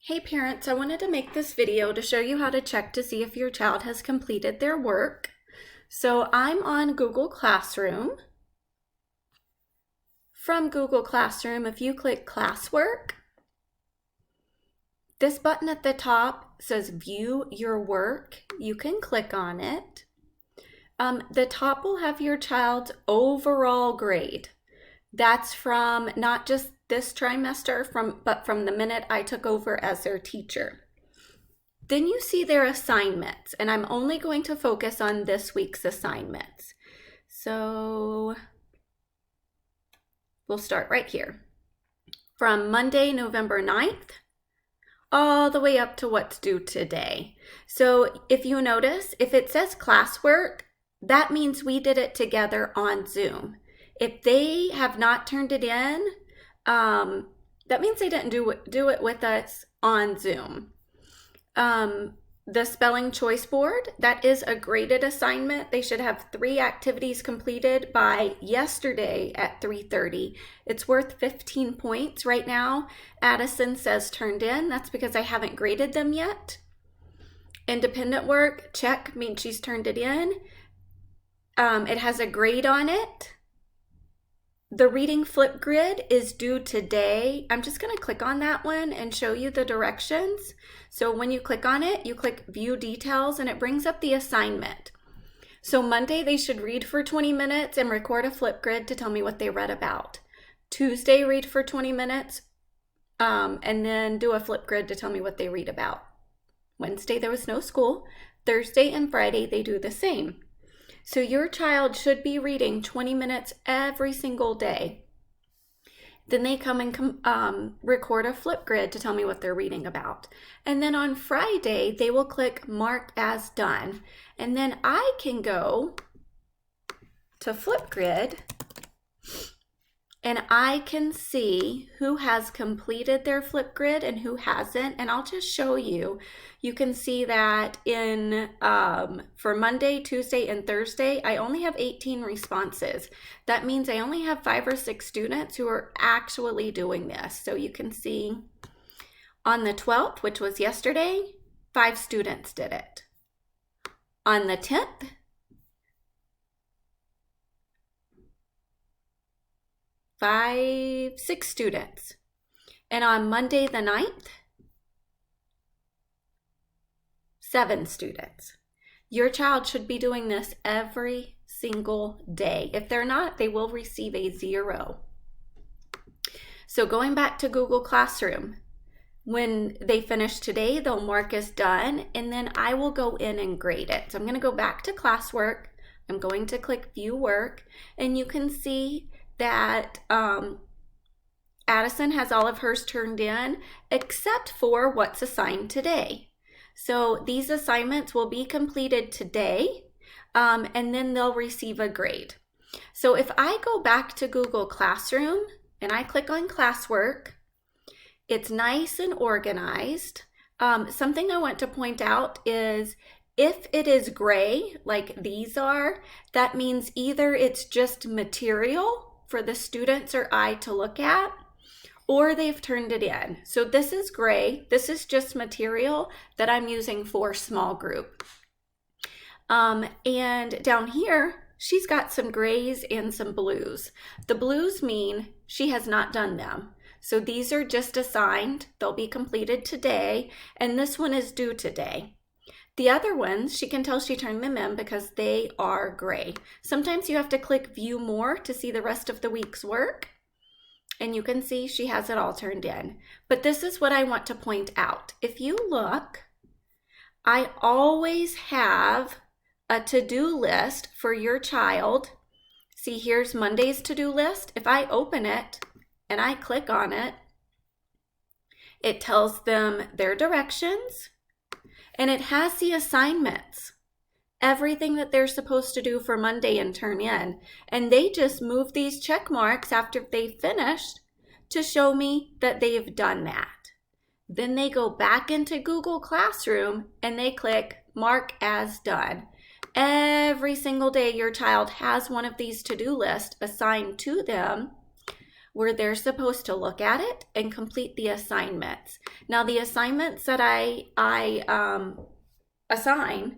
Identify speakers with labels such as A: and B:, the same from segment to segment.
A: Hey parents, I wanted to make this video to show you how to check to see if your child has completed their work. So I'm on Google Classroom. From Google Classroom, if you click Classwork, this button at the top says View Your Work. You can click on it. The top will have your child's overall grade. That's from not just this trimester, but from the minute I took over as their teacher. Then you see their assignments, and I'm only going to focus on this week's assignments. So we'll start right here. From Monday, November 9th, all the way up to what's due today. So if you notice, if it says classwork, that means we did it together on Zoom. If they have not turned it in, that means they didn't do it with us on Zoom. The spelling choice board, that is a graded assignment. They should have 3 activities completed by yesterday at 3:30. It's worth 15 points right now. Addison says turned in. That's because I haven't graded them yet. Independent work, check, means she's turned it in. It has a grade on it. The reading Flipgrid is due today. I'm just going to click on that one and show you the directions. So when you click on it, you click View Details and it brings up the assignment. So Monday, they should read for 20 minutes and record a Flipgrid to tell me what they read about. Tuesday, read for 20 minutes and then do a Flipgrid to tell me what they read about. Wednesday, there was no school. Thursday and Friday, they do the same. So your child should be reading 20 minutes every single day. Then they come and record a Flipgrid to tell me what they're reading about. And then on Friday, they will click Mark as Done. And then I can go to Flipgrid and I can see who has completed their Flipgrid and who hasn't. And I'll just show you. You can see that for Monday, Tuesday, and Thursday, I only have 18 responses. That means I only have 5 or 6 students who are actually doing this. So you can see on the 12th, which was yesterday, 5 students did it. On the 10th, 6 students. And on Monday the 9th, 7 students. Your child should be doing this every single day. If they're not, they will receive a 0. So going back to Google Classroom, when they finish today, they'll mark as done, and then I will go in and grade it. So I'm going to go back to classwork. I'm going to click View Work, and you can see that Addison has all of hers turned in except for what's assigned today. So these assignments will be completed today and then they'll receive a grade. So if I go back to Google Classroom and I click on classwork, it's nice and organized. Something I want to point out is if it is gray like these are, that means either it's just material for the students or I to look at, or they've turned it in. So this is gray. This is just material that I'm using for small group. And down here, she's got some grays and some blues. The blues mean she has not done them. So these are just assigned. They'll be completed today, and this one is due today. The other ones, she can tell she turned them in because they are gray. Sometimes you have to click View More to see the rest of the week's work. And you can see she has it all turned in. But this is what I want to point out. If you look, I always have a to-do list for your child. See, here's Monday's to-do list. If I open it and I click on it, it tells them their directions. And it has the assignments, everything that they're supposed to do for Monday and turn in. And they just move these check marks after they've finished to show me that they've done that. Then they go back into Google Classroom and they click Mark as Done. Every single day your child has one of these to-do lists assigned to them where they're supposed to look at it and complete the assignments. Now, the assignments that I assign,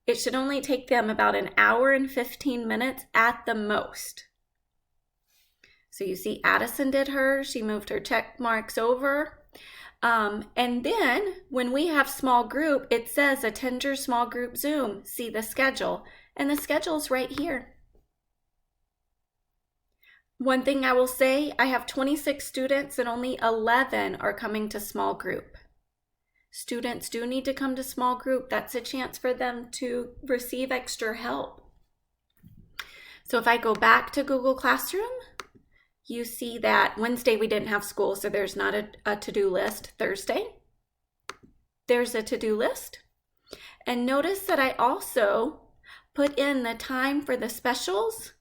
A: it should only take them about an hour and 15 minutes at the most. So you see Addison did hers. She moved her check marks over. And then when we have small group, it says attend your small group Zoom. See the schedule. And the schedule's right here. One thing I will say, I have 26 students and only 11 are coming to small group. Students do need to come to small group. That's a chance for them to receive extra help. So if I go back to Google Classroom, you see that Wednesday we didn't have school, so there's not a to-do list. Thursday, there's a to-do list. And notice that I also put in the time for the specials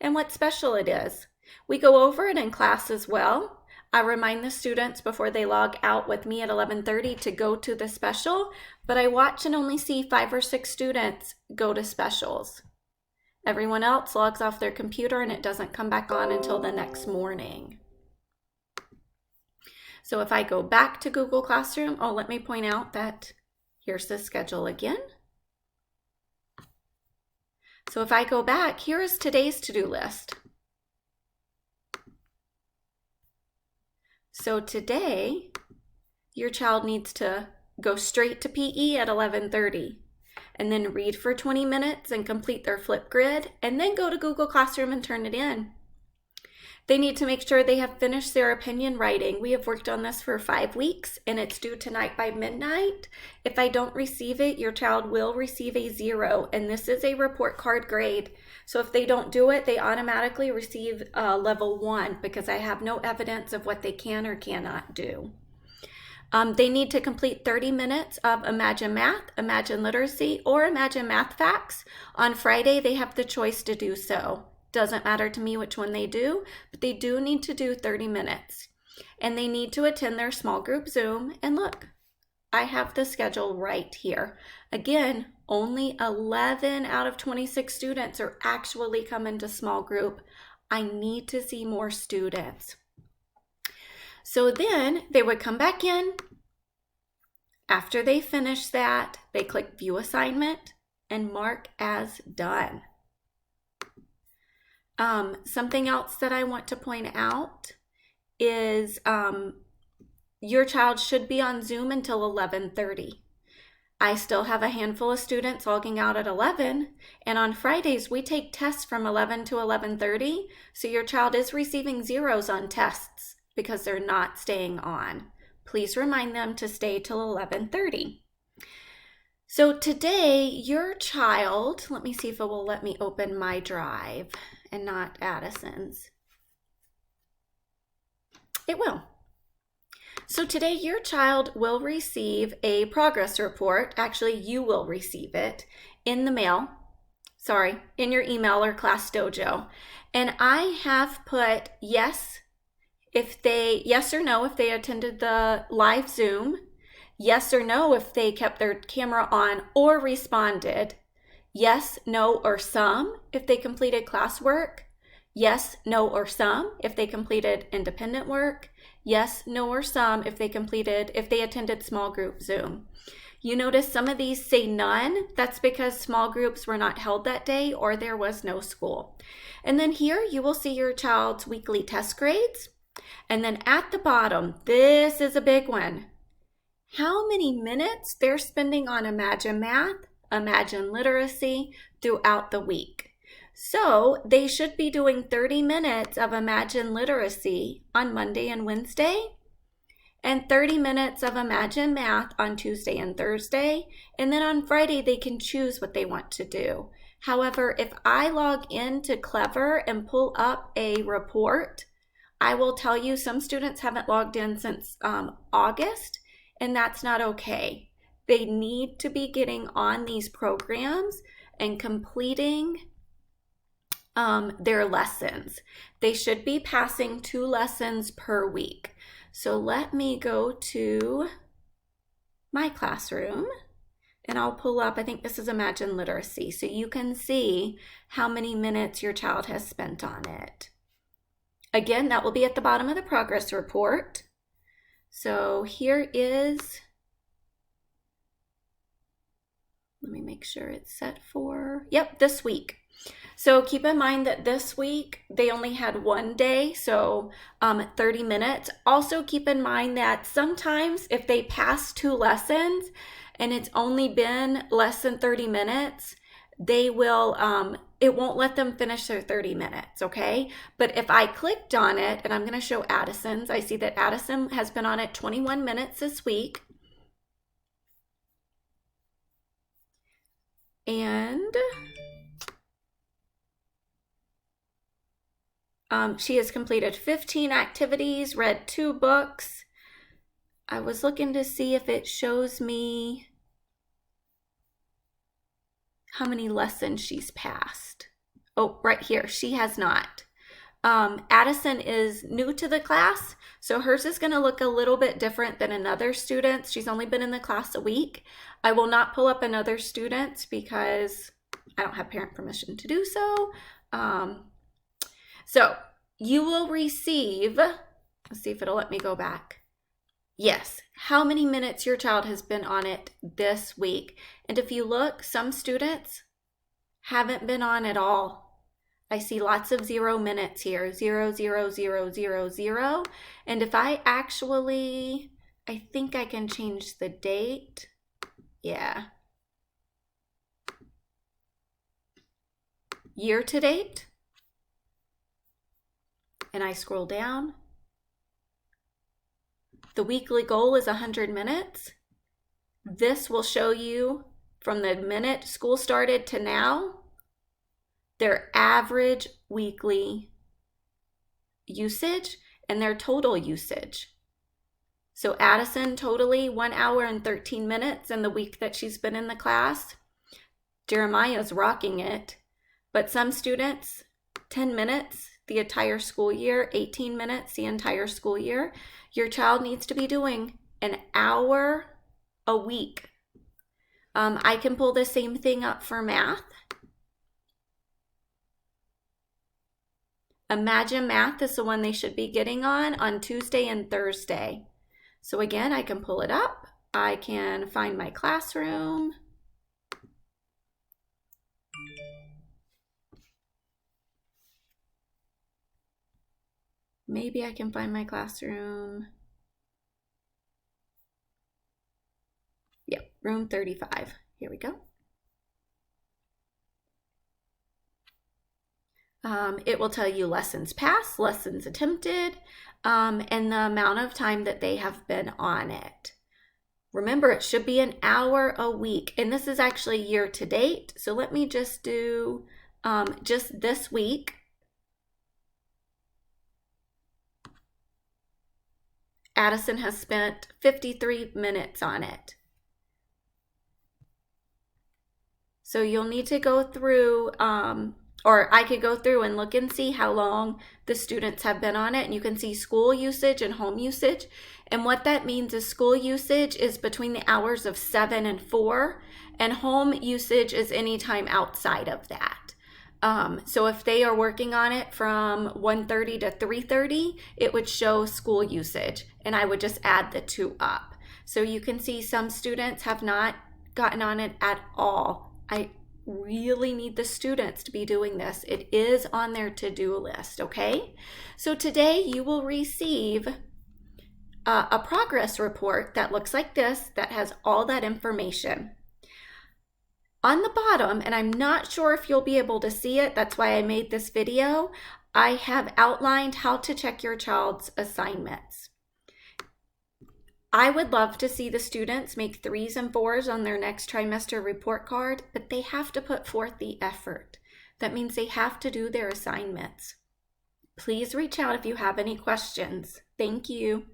A: and what special it is. We go over it in class as well. I remind the students before they log out with me at 11:30 to go to the special, but I watch and only see 5 or 6 students go to specials. Everyone else logs off their computer and it doesn't come back on until the next morning. So if I go back to Google Classroom, let me point out that here's the schedule again. So if I go back, here is today's to-do list. So today, your child needs to go straight to PE at 11:30 and then read for 20 minutes and complete their Flipgrid and then go to Google Classroom and turn it in. They need to make sure they have finished their opinion writing. We have worked on this for 5 weeks and it's due tonight by midnight. If I don't receive it, your child will receive a 0, and this is a report card grade. So if they don't do it, they automatically receive level 1 because I have no evidence of what they can or cannot do. They need to complete 30 minutes of Imagine Math, Imagine Literacy, or Imagine Math Facts. On Friday, they have the choice to do so. Doesn't matter to me which one they do, but they do need to do 30 minutes. And they need to attend their small group Zoom. And look, I have the schedule right here. Again, only 11 out of 26 students are actually coming to small group. I need to see more students. So then they would come back in. After they finish that, they click View Assignment and mark as done. Something else that I want to point out is your child should be on Zoom until 11:30. I still have a handful of students logging out at 11, and on Fridays we take tests from 11 to 11:30, so your child is receiving 0s on tests because they're not staying on. Please remind them to stay till 11:30. So today, your child, let me see if it will let me open my drive and not Addison's. It will. So today, your child will receive a progress report. Actually, you will receive it in the mail. Sorry, in your email or Class Dojo. And I have put yes or no if they attended the live Zoom. Yes or no if they kept their camera on or responded. Yes, no, or some if they completed classwork. Yes, no, or some if they completed independent work. Yes, no, or some if they attended small group Zoom. You notice some of these say none. That's because small groups were not held that day or there was no school. And then here you will see your child's weekly test grades. And then at the bottom, this is a big one. How many minutes they're spending on Imagine Math, Imagine Literacy throughout the week. So they should be doing 30 minutes of Imagine Literacy on Monday and Wednesday, and 30 minutes of Imagine Math on Tuesday and Thursday, and then on Friday they can choose what they want to do. However, if I log into Clever and pull up a report, I will tell you some students haven't logged in since August, and that's not okay. They need to be getting on these programs and completing their lessons. They should be passing 2 lessons per week. So let me go to my classroom and I'll pull up, I think this is Imagine Literacy, so you can see how many minutes your child has spent on it. Again, that will be at the bottom of the progress report. So here is, let me make sure it's set for, yep, this week. So keep in mind that this week they only had one day, so 30 minutes. Also keep in mind that sometimes if they pass 2 lessons and it's only been less than 30 minutes, they will, it won't let them finish their 30 minutes, okay? But if I clicked on it, and I'm going to show Addison's, I see that Addison has been on it 21 minutes this week. And she has completed 15 activities, read 2 books. I was looking to see if it shows me how many lessons she's passed. Oh, right here, she has not. Addison is new to the class, so hers is going to look a little bit different than another student's. She's only been in the class a week. I will not pull up another student's because I don't have parent permission to do so. So you will receive, let's see if it'll let me go back. Yes, how many minutes your child has been on it this week. And if you look, some students haven't been on at all. I see lots of 0 minutes here, 0, 0, 0, 0, 0. And if I actually, I think I can change the date. Yeah. Year to date. And I scroll down. The weekly goal is 100 minutes. This will show you from the minute school started to now, their average weekly usage and their total usage. So Addison totally 1 hour and 13 minutes in the week that she's been in the class. Jeremiah's rocking it, but some students, 10 minutes the entire school year, 18 minutes the entire school year. Your child needs to be doing an hour a week. I can pull the same thing up for math. Imagine Math is the one they should be getting on Tuesday and Thursday. So again, I can pull it up. I can find my classroom. Maybe I can find my classroom. Yep, room 35. Here we go. It will tell you lessons passed, lessons attempted, and the amount of time that they have been on it. Remember, it should be an hour a week, and this is actually year to date. So let me just do just this week. Addison has spent 53 minutes on it. So you'll need to go through, or I could go through and look and see how long the students have been on it. And you can see school usage and home usage. And what that means is school usage is between the hours of 7 and 4, and home usage is any time outside of that. So if they are working on it from 1:30 to 3:30, it would show school usage, and I would just add the 2 up. So you can see some students have not gotten on it at all. I really need the students to be doing this. It is on their to-do list, okay? So today you will receive a progress report that looks like this, that has all that information. On the bottom, and I'm not sure if you'll be able to see it, that's why I made this video, I have outlined how to check your child's assignments. I would love to see the students make 3s and 4s on their next trimester report card, but they have to put forth the effort. That means they have to do their assignments. Please reach out if you have any questions. Thank you.